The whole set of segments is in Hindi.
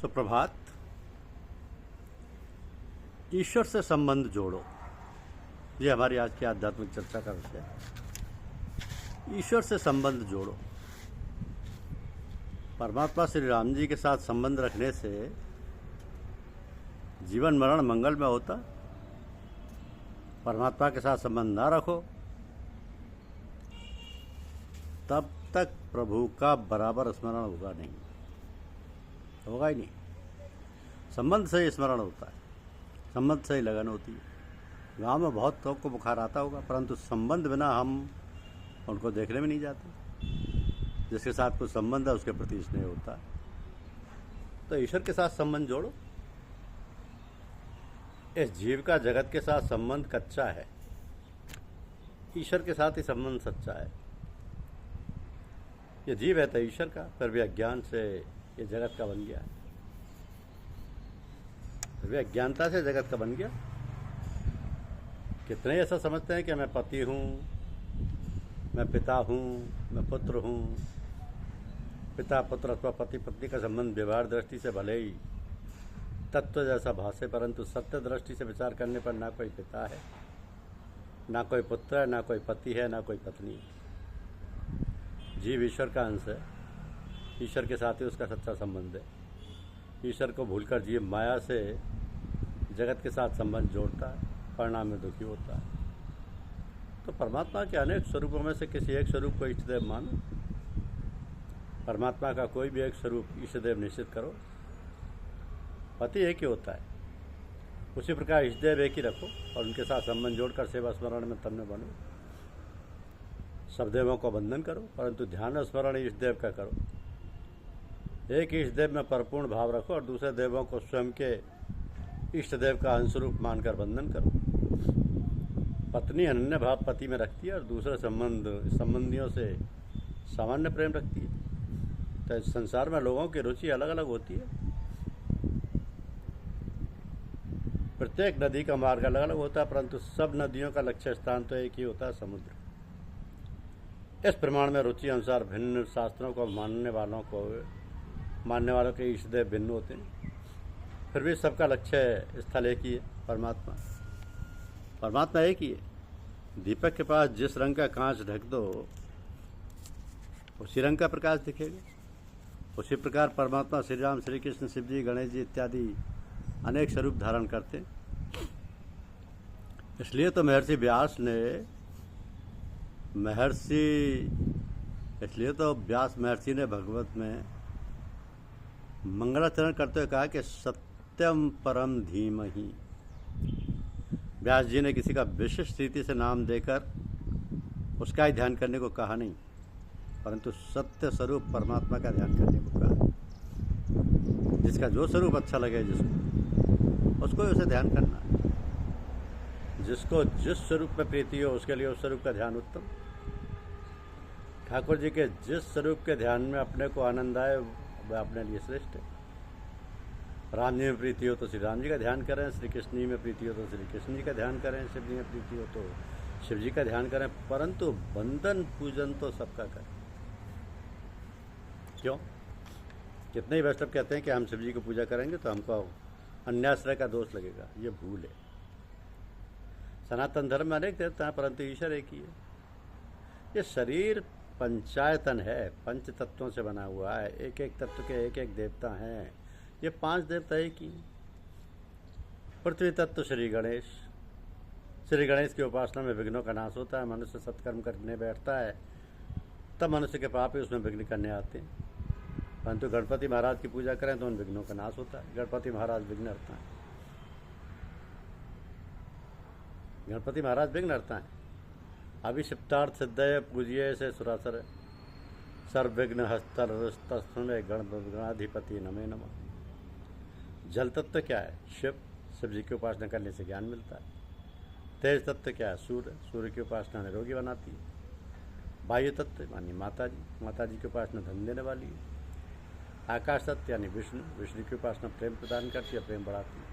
सुप्रभात। ईश्वर से संबंध जोड़ो, ये हमारी आज की आध्यात्मिक चर्चा का विषय है। ईश्वर से संबंध जोड़ो। परमात्मा श्री राम जी के साथ संबंध रखने से जीवन मरण मंगल में होता। परमात्मा के साथ संबंध ना रखो तब तक प्रभु का बराबर स्मरण होगा ही नहीं। संबंध से ही स्मरण होता है, संबंध से ही लगन होती है। गांव में बहुत लोग को बुखार आता होगा, परंतु संबंध बिना हम उनको देखने में नहीं जाते। जिसके साथ कोई संबंध है उसके प्रति स्नेह होता है। तो ईश्वर के साथ संबंध जोड़ो। इस जीव का जगत के साथ संबंध कच्चा है, ईश्वर के साथ ही संबंध सच्चा है। ये जीव है तो ईश्वर का, फिर भी अज्ञान से ये जगत का बन गया है। फिर भी अज्ञानता से जगत का बन गया। कितने ऐसा समझते हैं कि मैं पति हूँ, मैं पिता हूँ, मैं पुत्र हूँ। पिता पुत्र अथवा पति पत्नी का संबंध व्यवहार दृष्टि से भले ही तत्व जैसा भाषे, परंतु सत्य दृष्टि से विचार करने पर ना कोई पिता है, ना कोई पुत्र है, ना कोई पति है, ना कोई पत्नी है। जीव ईश्वर का अंश है, ईश्वर के साथ ही उसका सच्चा संबंध है। ईश्वर को भूलकर जीव माया से जगत के साथ संबंध जोड़ता है, परिणाम में दुखी होता है। तो परमात्मा के अनेक स्वरूपों में से किसी एक स्वरूप को इष्टदेव मानो। परमात्मा का कोई भी एक स्वरूप इष्टदेव निश्चित करो। पति एक ही होता है, उसी प्रकार इष्टदेव एक ही रखो और उनके साथ संबंध जोड़कर सेवा स्मरण में तन्मय बनो। सब देवों को वंदन करो, परंतु ध्यान और स्मरण इष्टदेव का करो। एक इष्टदेव में परिपूर्ण भाव रखो और दूसरे देवों को स्वयं के इष्टदेव का अंशरूप मानकर वंदन करो। पत्नी अनन्य भाव पति में रखती है और दूसरे संबंधियों से सामान्य प्रेम रखती है। तो इस संसार में लोगों की रुचि अलग अलग होती है। प्रत्येक नदी का मार्ग अलग अलग होता है, परंतु सब नदियों का लक्ष्य स्थान तो एक ही होता है, समुद्र। इस प्रमाण में रुचि अनुसार भिन्न शास्त्रों को मानने वालों के इष्टदेव भिन्न होते हैं। फिर भी सबका लक्ष्य स्थल एक ही है, परमात्मा एक ही है। दीपक के पास जिस रंग का कांच ढक दो उसी रंग का प्रकाश दिखेगा। उसी प्रकार परमात्मा श्री राम, श्री कृष्ण, शिव जी, गणेश जी इत्यादि अनेक स्वरूप धारण करते। इसलिए तो महर्षि व्यास महर्षि ने भगवत में मंगलाचरण करते हुए कहा कि सत्यम परम धीमहि। व्यास जी ने किसी का विशिष्ट रीति से नाम देकर उसका ही ध्यान करने को कहा नहीं, परंतु सत्य स्वरूप परमात्मा का ध्यान करने को कहा। जिसका जो स्वरूप अच्छा लगे जिसको, उसको उसे ध्यान करना है। जिसको जिस स्वरूप में प्रीति हो उसके लिए उस स्वरूप का ध्यान उत्तम। ठाकुर जी के जिस स्वरूप के ध्यान में अपने को आनंद आए वह अपने लिए श्रेष्ठ है। राम जी में प्रीति हो तो श्री राम जी का ध्यान करें, श्री कृष्ण जी में प्रीति हो तो श्री कृष्ण जी का ध्यान करें, शिव जी में प्रीति हो तो शिव जी का ध्यान करें, परंतु वंदन पूजन तो सबका करें। क्यों? कितने ही वैष्णव कहते हैं कि हम शिव जी की पूजा करेंगे तो हमको अन्याश्रय का दोष लगेगा। ये भूल है। सनातन धर्म में अनेक देवता हैं, परंतु ईश्वर एक ही है। ये शरीर पंचायतन है, पंच तत्वों से बना हुआ है। एक एक तत्व के एक एक देवता हैं। ये 5 देवता एक ही। पृथ्वी तत्व श्री गणेश। श्री गणेश की उपासना में विघ्नों का नाश होता है। मनुष्य सत्कर्म करने बैठता है तब मनुष्य के पाप ही उसमें विघ्न करने आते हैं। परंतु गणपति महाराज की पूजा करें तो उन विघ्नों का नाश होता है। गणपति महाराज विघ्नहर्ता है। गणपति महाराज विघ्नहर्ता है। अभिषिप्तार्थ सिद्धय पूजिए से सुरासर सर्वविघ्न हस्तस्मै गणाधिपति नमे नमः। जल तत्व क्या है? शिव जी की उपासना करने से ज्ञान मिलता है। तेज तत्व क्या है? सूर्य की उपासना निरोगी बनाती है। वायु तत्व मानी माता जी की उपासना धन देने वाली है। आकाश तत्व यानी विष्णु की उपासना प्रेम प्रदान करती है, प्रेम बढ़ाती है।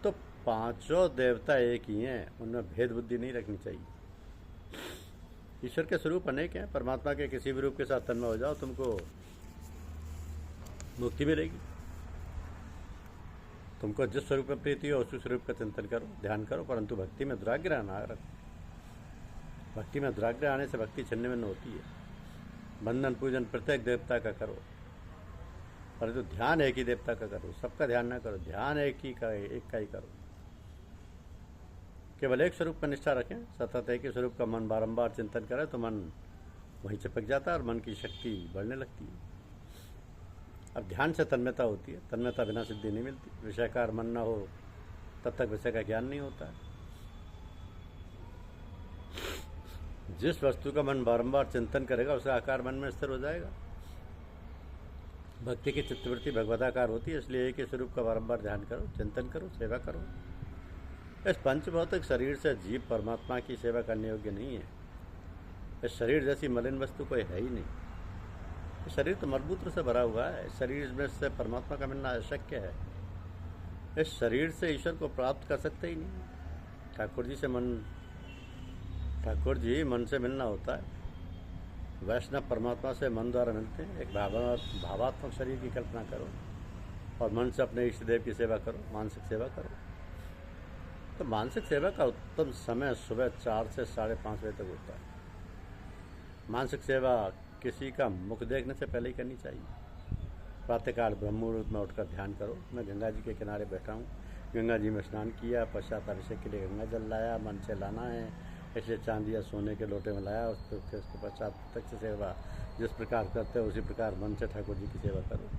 तो 5 देवता एक ही हैं, उनमें भेद बुद्धि नहीं रखनी चाहिए। ईश्वर के स्वरूप अनेक हैं। परमात्मा के किसी भी रूप के साथ तन्मय हो जाओ, तुमको मुक्ति मिलेगी। तुमको जिस स्वरूप में प्रीति हो उसी स्वरूप का चिंतन करो, ध्यान करो, परंतु भक्ति में दुराग्रह ना रखो। भक्ति में दुराग्रह आने से भक्ति छिन्न भिन्न होती है। बंधन पूजन प्रत्येक देवता का करो, परंतु ध्यान एक ही देवता का करो, सबका ध्यान ना करो, ध्यान एक का ही करो। केवल एक स्वरूप पर निष्ठा रखें, सतत एक ही स्वरूप का मन बारंबार चिंतन करें तो मन वहीं चिपक जाता है और मन की शक्ति बढ़ने लगती है। अब ध्यान से तन्मयता होती है, तन्मयता बिना सिद्धि नहीं मिलती। विषयकार मन न हो तब तक विषय का ज्ञान नहीं होता है। जिस वस्तु का मन बारंबार चिंतन करेगा उसका आकार मन में स्थिर हो जाएगा। भक्ति की चित्तवृत्ति भगवताकार होती है, इसलिए एक ही स्वरूप का बारंबार ध्यान करो, चिंतन करो, सेवा करो। इस पंचभौतिक शरीर से जीव परमात्मा की सेवा करने योग्य नहीं है। इस शरीर जैसी मलिन वस्तु कोई है ही नहीं। शरीर तो मलमूत्र से भरा हुआ है। शरीर में से परमात्मा का मिलना अशक्य है। इस शरीर से ईश्वर को प्राप्त कर सकते ही नहीं। ठाकुर जी मन से मिलना होता है। वैष्णव परमात्मा से मन द्वारा मिलते हैं। एक भावात्मक शरीर की कल्पना करो और मन से अपने इष्ट देव की सेवा करो, मानसिक सेवा करो। तो मानसिक सेवा का उत्तम समय सुबह 4 से 5:30 बजे तक होता है। मानसिक सेवा किसी का मुख देखने से पहले ही करनी चाहिए। प्रातःकाल ब्रह्म मुहूर्त में उठकर ध्यान करो। मैं गंगा जी के किनारे बैठा हूँ, गंगा जी में स्नान किया, पश्चात अभिषेक के लिए गंगा जल लाया, मन से लाना है, इसलिए चांदी या सोने के लोटे में लाया। उसके पश्चात प्रत्यक्ष सेवा जिस प्रकार करते हो उसी प्रकार मन से ठाकुर जी की सेवा करो।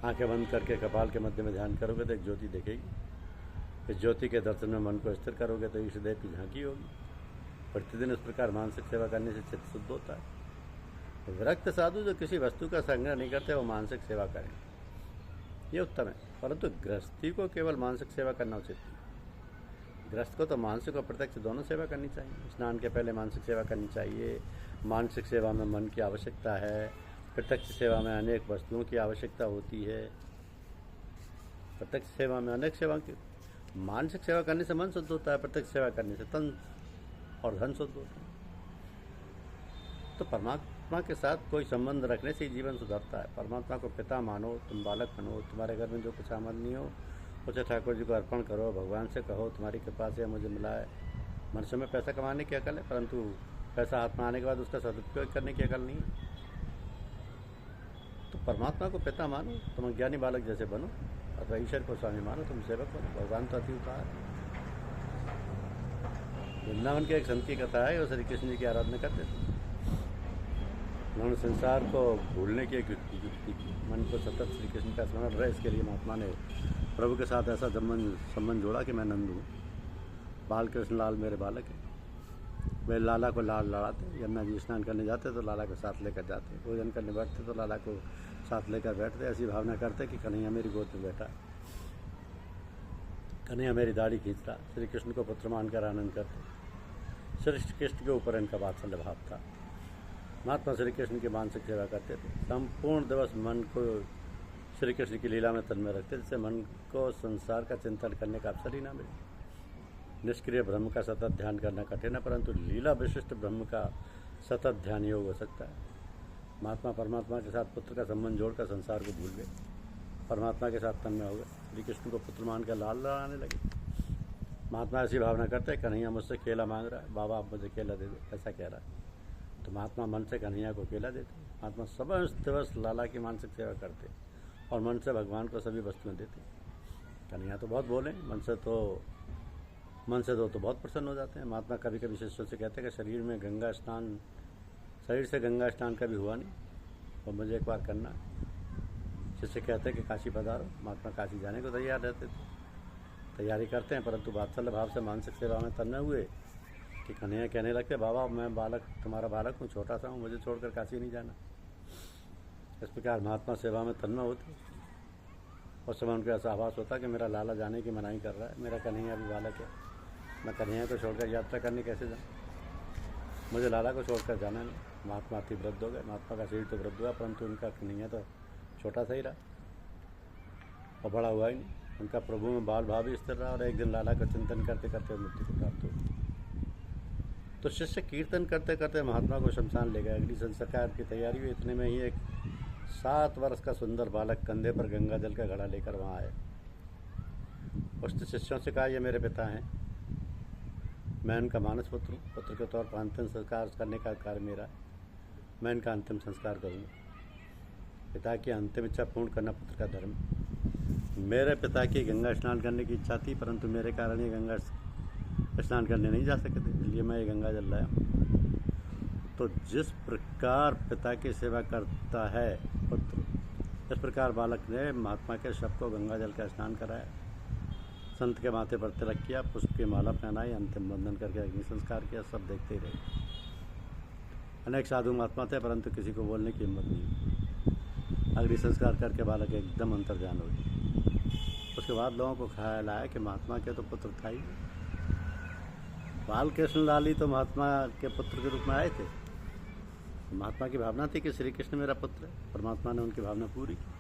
आंखें बंद करके कपाल के मध्य में ध्यान करोगे तो एक ज्योति दिखेगी। इस ज्योति के दर्शन में मन को स्थिर करोगे तो ईष्ट देव की झांकी होगी। प्रतिदिन इस प्रकार मानसिक सेवा करने से चित्त शुद्ध होता है। विरक्त साधु जो किसी वस्तु का संग्रह नहीं करते वो मानसिक सेवा करें, ये उत्तम है। परंतु गृहस्थी को केवल मानसिक सेवा करना उचित नहीं। गृहस्थ को तो मानसिक और प्रत्यक्ष दोनों सेवा करनी चाहिए। स्नान के पहले मानसिक सेवा करनी चाहिए। मानसिक सेवा में मन की आवश्यकता है, प्रत्यक्ष सेवा में अनेक वस्तुओं की आवश्यकता होती है। प्रत्यक्ष सेवा में अनेक सेवा की, मानसिक सेवा करने से मन शुद्ध होता है, प्रत्यक्ष सेवा करने से तन और धन शुद्ध होता है। तो परमात्मा के साथ कोई संबंध रखने से ही जीवन सुधरता है। परमात्मा को पिता मानो, तुम बालक बनो, तुम्हारे घर में जो कुछ आमदनी हो उसे ठाकुर जी को अर्पण करो, भगवान से कहो तुम्हारी कृपा से मुझे मिला है। मनुष्य में पैसा कमाने की अकल है, परंतु पैसा हाथ में आने के बाद उसका सदुपयोग करने की अकल नहीं है। तो परमात्मा को पिता मानो, तुम ज्ञानी बालक जैसे बनो, अथवा ईश्वर को स्वामी मानो, तुम सेवक बनो। भगवान तो अति उपाय है। वृंदावन के एक संत की कथा है, वो श्री कृष्ण जी की आराधना करते थे। उन्होंने संसार को भूलने की एक युक्ति की, मन को सतत श्री कृष्ण का स्मरण रहे, इसके लिए महात्मा ने प्रभु के साथ ऐसा संबंध जोड़ा कि मैं नंद हूँ, बाल कृष्ण लाल मेरे बालक है। वे लाला को लाल लड़ाते, यमुना जी स्नान करने जाते तो लाला को साथ लेकर जाते, भोजन करने बैठते तो लाला को साथ लेकर बैठते। ऐसी भावना करते कि कन्हैया मेरी गोद में बैठा, कन्हैया मेरी दाढ़ी खींच रहा। श्री कृष्ण को पुत्र मानकर आनंद करते। श्री कृष्ण के ऊपर इनका वात्सल्य भाव था। महात्मा श्री कृष्ण की मानसिक सेवा करते थे। संपूर्ण दिवस मन को श्री कृष्ण की लीला में तन्मय रखते, जिससे मन को संसार का चिंतन करने का अवसर ही ना मिले। निष्क्रिय ब्रह्म का सतत ध्यान करना कठिन है, परंतु लीला विशिष्ट ब्रह्म का सतत ध्यान योग हो सकता है। महात्मा परमात्मा के साथ पुत्र का संबंध जोड़कर संसार को भूल गए, परमात्मा के साथ तन्मय हो गए। श्री कृष्ण को पुत्र मानकर लाल लड़ाने लगे। महात्मा ऐसी भावना करते हैं, कन्हैया मुझसे केला मांग रहा है, बाबा आप मुझे केला दे दो, ऐसा कह रहा है। तो महात्मा मन से कन्हैया को केला देते। महात्मा समस्त दिवस लाला की मानसिक सेवा करते और मन से भगवान को सभी वस्तुएं देते। कन्हैया तो बहुत बोले, मन से तो बहुत प्रसन्न हो जाते हैं। महात्मा कभी कभी शिष्यों से कहते हैं कि शरीर से गंगा स्नान कभी हुआ नहीं और मुझे एक बार करना। शिष्य कहते हैं कि काशी पधारो। महात्मा काशी जाने को तैयार रहते थे, तैयारी करते हैं, परंतु वात्सल्य भाव से मानसिक सेवा में तन्मय हुए कि कन्हैया कहने लगते, बाबा मैं तुम्हारा बालक हूँ, छोटा सा हूँ, मुझे छोड़कर काशी नहीं जाना। इस प्रकार महात्मा सेवा में तन्मय होते। उस समय उनको ऐसा आभास होता कि मेरा लाला जाने की मनाही कर रहा है, मेरा कन्हैया भी बालक है, मैं कन्हैया को छोड़कर यात्रा करने कैसे जाऊँ, मुझे लाला को छोड़कर जाना नहीं। महात्मा अति वृद्ध हो गए। महात्मा का शरीर तो वृद्ध हुआ, परंतु उनका कन्हैया तो छोटा सा ही रहा और बड़ा हुआ ही नहीं। उनका प्रभु में बाल भाव भी स्थिर रहा और एक दिन लाला का चिंतन करते करते मृत्यु को प्राप्त हो गई। तो शिष्य कीर्तन करते करते महात्मा को शमशान ले गए। अगली संस्कार की तैयारी हुई, इतने में ही एक 7 वर्ष का सुंदर बालक कंधे पर गंगा जल का घड़ा लेकर वहाँ आए। उसने शिष्यों से कहा, ये मेरे पिता हैं, मैं इनका मानस पुत्र हूँ, पुत्र के तौर पर अंतिम संस्कार करने का कार्य मेरा है, मैं इनका अंतिम संस्कार करूँगा। पिता की अंतिम इच्छा पूर्ण करना पुत्र का धर्म। मेरे पिता की गंगा स्नान करने की इच्छा थी, परंतु मेरे कारण ये गंगा स्नान करने नहीं जा सकते, इसलिए मैं ये गंगा जल लाया हूँ। तो जिस प्रकार पिता की सेवा करता है पुत्र, इस प्रकार बालक ने महात्मा के शव को गंगा जल का स्नान कराया, संत के माथे पर तिलक किया, पुष्प की माला पहनाई, अंतिम बंधन करके अग्नि संस्कार किया। सब देखते ही रहे। अनेक साधु महात्मा थे, परंतु किसी को बोलने की हिम्मत नहीं। अग्नि संस्कार करके बालक एकदम अंतर्ध्यान हो गया। उसके बाद लोगों को ख्याल आया कि महात्मा के तो पुत्र था ही। बाल कृष्ण लाल ही तो महात्मा के पुत्र के रूप में आए थे। महात्मा की भावना थी कि श्री कृष्ण मेरा पुत्र है। परमात्मा ने उनकी भावना पूरी की।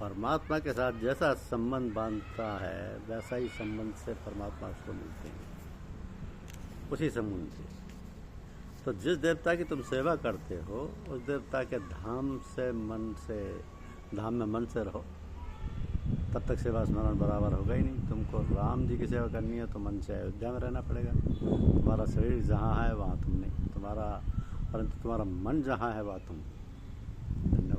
परमात्मा के साथ जैसा संबंध बांधता है, वैसा ही संबंध से परमात्मा उसको मिलते हैं, उसी संबंध से। तो जिस देवता की तुम सेवा करते हो, उस देवता के धाम में मन से रहो, तब तक सेवा स्मरण बराबर होगा ही नहीं। तुमको राम जी की सेवा करनी है तो मन से अयोध्या में रहना पड़ेगा। तुम्हारा शरीर जहाँ है वहाँ तुम नहीं, परंतु तुम्हारा मन जहाँ है वहाँ तुम। धन्यवाद।